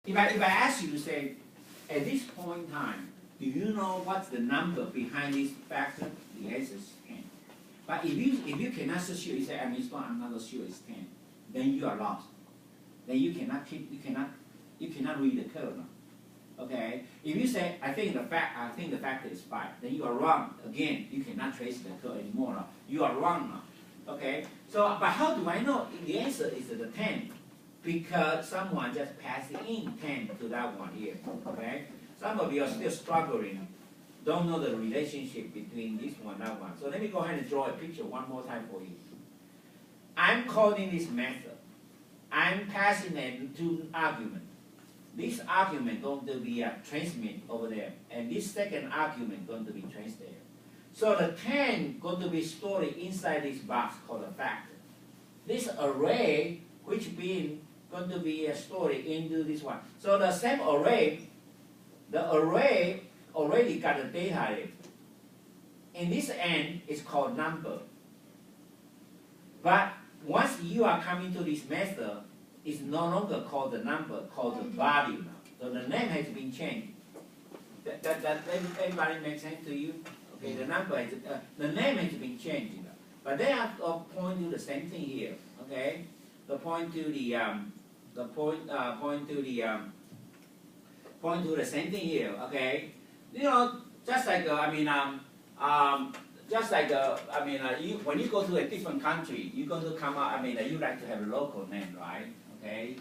If I ask you to say, at this point in time, do you know what's the number behind this factor? The answer is 10. But if you cannot so sure, you say, I'm not sure it's 10, then you are lost. Then you cannot read the code. Okay? If you say, I think the factor is 5, then you are wrong. Again, you cannot trace the code anymore. No? You are wrong now. Okay? So, but how do I know? The answer is the 10. Because someone just passed in 10 to that one here. Okay? Some of you are still struggling, don't know the relationship between this one and that one. So let me go ahead and draw a picture one more time for you. I'm calling this method. I'm passing in 2 arguments. This argument going to be transmit over there, and this second argument going to be transmitted there. So the 10 going to be stored inside this box called a factor. This array, which being going to be stored into this one. So the same array, the array already got the data in. In this end, it's called number. But once you are coming to this method, it's no longer called the number, called the value now. So the name has been changed. That everybody makes sense to you? Okay, the number has, the name has been changed. You know. But they are point to the same thing here. Okay, the point to the point to the same thing here. Okay, you know, just like when you go to a different country, you're going to come out. You like to have a local name, right? Okay.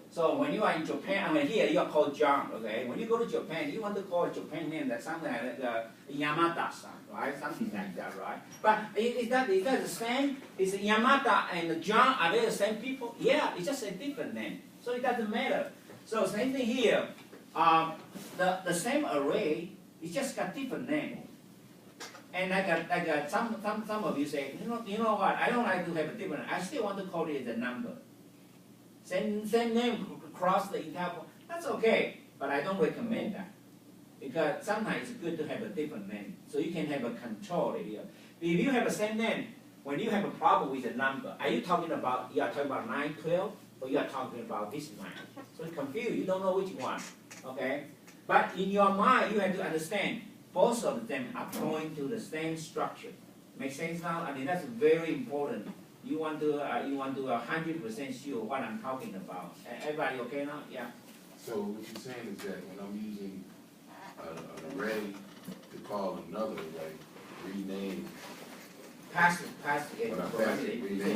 So when you are in Japan, here you are called John. Okay. When you go to Japan, you want to call a Japan name that's something like Yamada-san, right? Something like that, right? But is that the same? Is Yamada and John, are they the same people? Yeah, it's just a different name. So it doesn't matter. So same thing here. The same array, it just got different name. And some of you say, you know what? I don't like to have a different. I still want to call it a number. Same name across the entire. That's okay, but I don't recommend that because sometimes it's good to have a different name so you can have a control here. If you have the same name, when you have a problem with a number, are you talking about 9, 12, or you are talking about this 9? So it's confused. You don't know which one. Okay, but in your mind, you have to understand. Both of them are pointing to the same structure. Make sense now? That's very important. You want to 100% sure what I'm talking about. Everybody okay now? Yeah. So what you're saying is that when I'm using an array to call another array, rename. Pass it.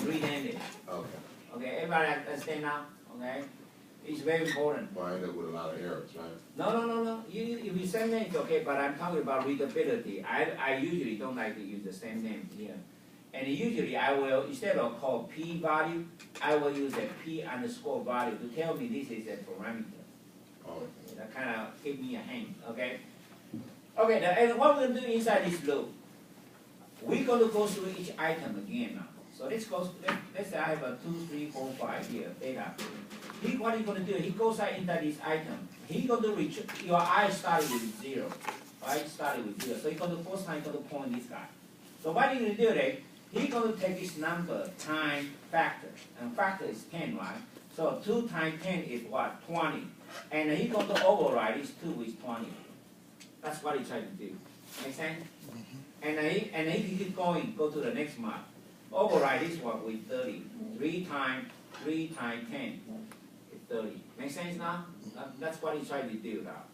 Rename it. Okay. Okay. Everybody understand now? Okay. It's very important. Well, I end up with a lot of errors, right? No. If you same name, it's okay, but I'm talking about readability. I usually don't like to use the same name here. And usually I will, instead of call p value, I will use a p underscore value to tell me this is a parameter. Oh. That kind of give me a hint, okay? Okay, now, and what we're going to do inside this loop, we're going to go through each item again now. So let's say I have a 2, 3, 4, 5 here, data. What he's going to do, he goes inside this item. He's going to reach, your I started with 0, right? Started with 0. So he's going to first time going to point this guy. So what he's going to do there, he's going to take this number times factor. And factor is 10, right? So 2 times 10 is what? 20. And he's going to override this 2 with 20. That's what he's trying to do. Make sense? And he keep going, go to the next mark. Override this one with 30. 3 times 10 is 30. Make sense now? That's what he's trying to do now.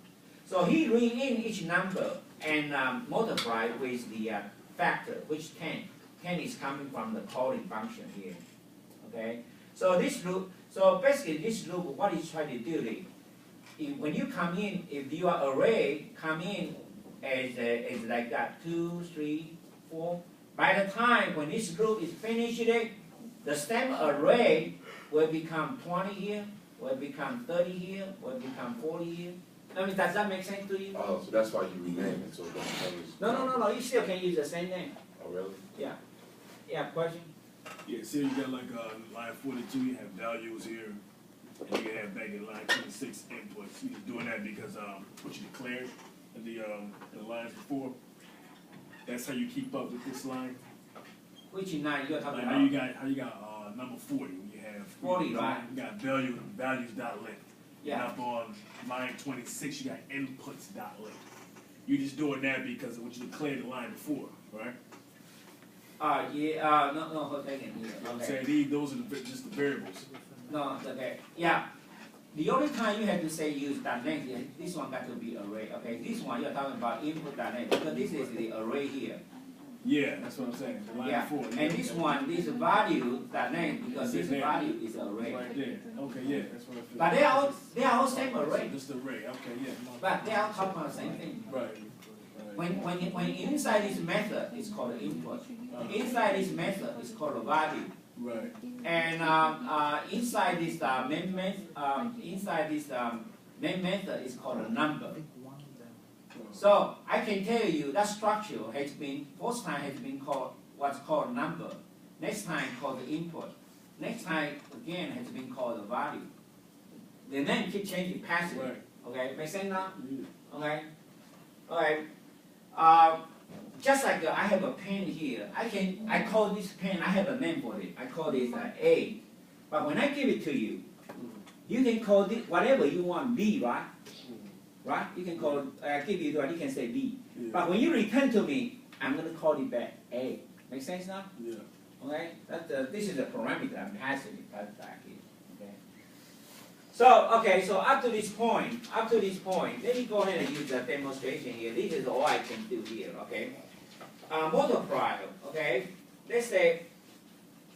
So he read in each number and multiply with the factor, which 10. 10 is coming from the calling function here. Okay? So this loop, so basically this loop, what he's trying to do is, when you come in, if your array come in as like that, 2, 3, 4, by the time when this loop is finished, the same array will become 20 here, will become 30 here, will become 40 here. Does that make sense to you? Oh, so that's why you rename it, so it don't change. No, you still can use the same name. Oh, really? Yeah. Yeah, question? Yeah, see, you got like line 42, you have values here, and you have back in line 26 inputs. You're doing that because what you declared in the lines before. That's how you keep up with this line. Which line you're talking Like about? how you got number 40 when you have 40, right? You got values dot length. Yeah. And up on line 26, you got inputs dot link. You're just doing that because of what you declared the line before, right? Yeah, no, hold on here. You know what I'm Okay. saying? Those are just the variables. No, okay, yeah. The only time you have to say use that length, this one got to be array, okay? This one you're talking about input that length, because this is the array here. Yeah, that's what I'm saying. The line Yeah, before. and this one, this value, that length, because this value is array. Right there. Okay, yeah, that's what I feel. But they are all same array, Just array. Okay, yeah. but they are talking about the same thing. Right. When inside this method, it's called input. Inside this method, it's called a value. Right. And inside this main method is called a number. So I can tell you that structure has been first time has been called what's called number. Next time called the input. Next time again has been called the value. The name keep changing passively. Right. Okay, make sense now? Yeah. Okay. Okay. Just like I have a pen here, I call this pen, I have a name for it. I call this A. But when I give it to you, you can call it whatever you want, B, right? Right? You can call give you what you can say B. Yeah. But when you return to me, I'm gonna call it back A. Make sense now? Yeah. Okay? This is a parameter I'm passing it back here. Okay. So up to this point, let me go ahead and use the demonstration here. This is all I can do here, okay? Multiply, okay? Let's say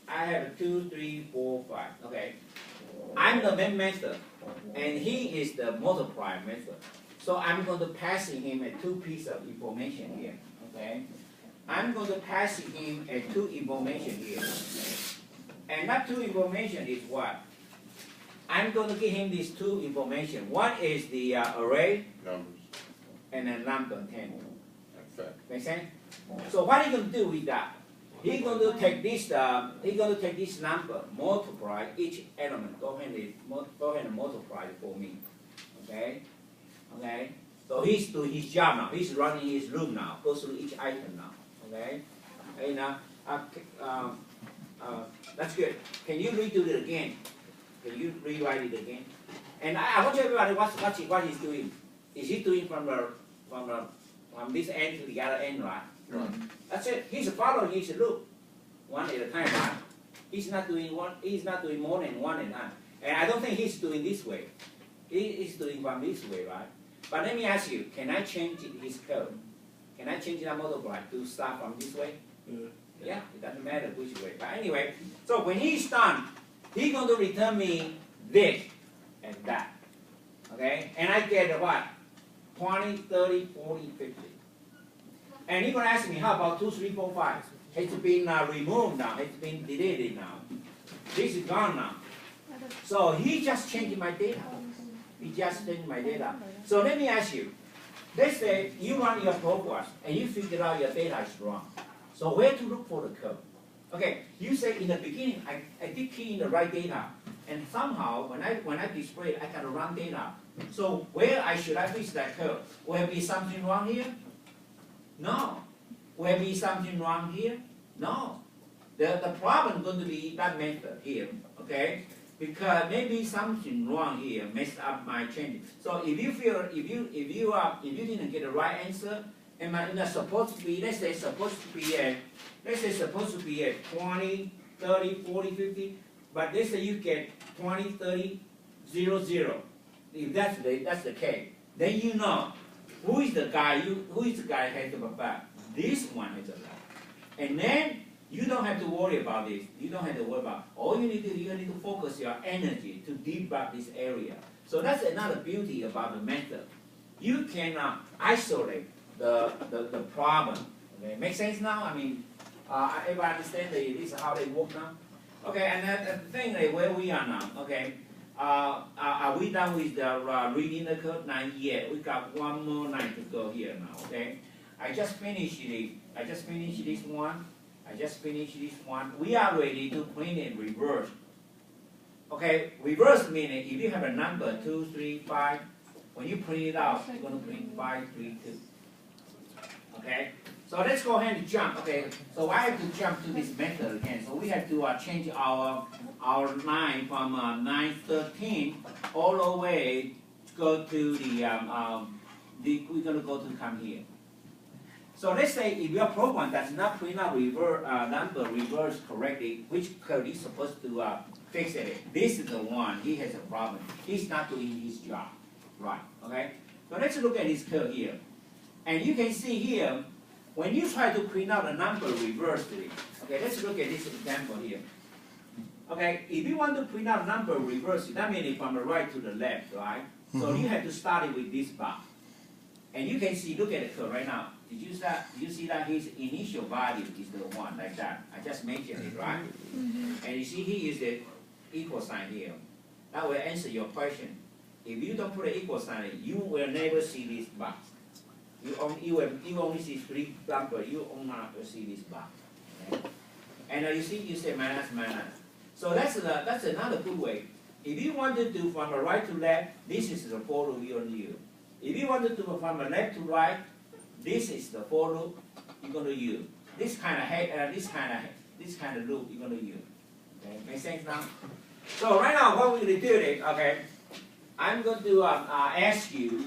I have 2, 3, 4, 5, okay? I'm the main method, and he is the multiply method. So I'm going to pass him a 2 pieces of information here, okay? I'm going to pass him a 2 information here. And that 2 information is what? I'm going to give him these 2 information. One is the array, Numbers. and then number 10. That's fact. Make sense? So what are you going to do with that? He's going to take this number, multiply each element. Go ahead and multiply it for me. Okay? Okay? So he's doing his job now. He's running his loop now. Go through each item now. Okay? And that's good. Can you redo it again? Can you rewrite it again? And I want everybody what he's doing. Is he doing from this end to the other end, right? Right. That's it. He's following his loop, one at a time, right? He's not doing one. He's not doing more than one at a time. And I don't think he's doing this way. He's doing from this way, right? But let me ask you: can I change his code? Can I change that multiply to start from this way? Yeah, it doesn't matter which way. But anyway, so when he's done, he's going to return me this and that. Okay? And I get what? 20, 30, 40, 50. And he's going to ask me, how about 2, 3, 4, 5? It's been removed now. It's been deleted now. This is gone now. So he just changed my data. He just changed my data. So let me ask you. Let's say you run your program and you figure out your data is wrong. So where to look for the code? Okay, you say in the beginning, I did key in the right data. And somehow, when I display it, I got the wrong data. So where should I fix that code? Will there be something wrong here? No. Will there be something wrong here? No. The problem is going to be that method here, okay? Because maybe something wrong here messed up my change. So if you feel if you didn't get the right answer, and it's supposed to be, let's say supposed to be a 20, 30, 40, 50, but let's say you get 20, 30, 0, 0. If that's the case, then you know who is the guy has the back. This one has the back. And then you don't have to worry about this. You don't have to worry about. All you need to focus your energy to debug this area. So that's another beauty about the method. You can isolate the problem. Okay, make sense now? I mean, everybody understand this is how they work now? Okay, and the thing is where we are now. Okay, are we done with the reading the code? Not yet. We got one more line to go here now. Okay, I just finished this one. We are ready to print it reverse. Okay, reverse meaning if you have a number 2, 3, 5, when you print it out, you're going to print 5, 3, 2. Okay, So let's go ahead and jump, okay? So I have to jump to this method again. So we have to change our line from 913 all the way to go to we're gonna go to come here. So let's say if your program does not print out number reverse correctly, which code is supposed to fix it? This is the one, he has a problem. He's not doing his job, right, okay? So let's look at his code here. And you can see here, when you try to print out a number reversely, okay, let's look at this example here. Okay, if you want to print out number reversely, that means from the right to the left, right? So you have to start it with this box. And you can see, look at the code right now. Did you see that his initial value is the 1, like that? I just mentioned it, right? And you see he used the equal sign here. That will answer your question. If you don't put an equal sign, you will never see this box. You only see 3 numbers, you will not see this box. Okay? And you see, you say minus, minus. So that's another good way. If you want to do from the right to left, this is the for loop you're going to use. If you want to do from the left to right, this is the for loop you're going to use. This kind of loop you're going to use. Okay, make sense now? So right now, what we're going to do is, okay, I'm going to ask you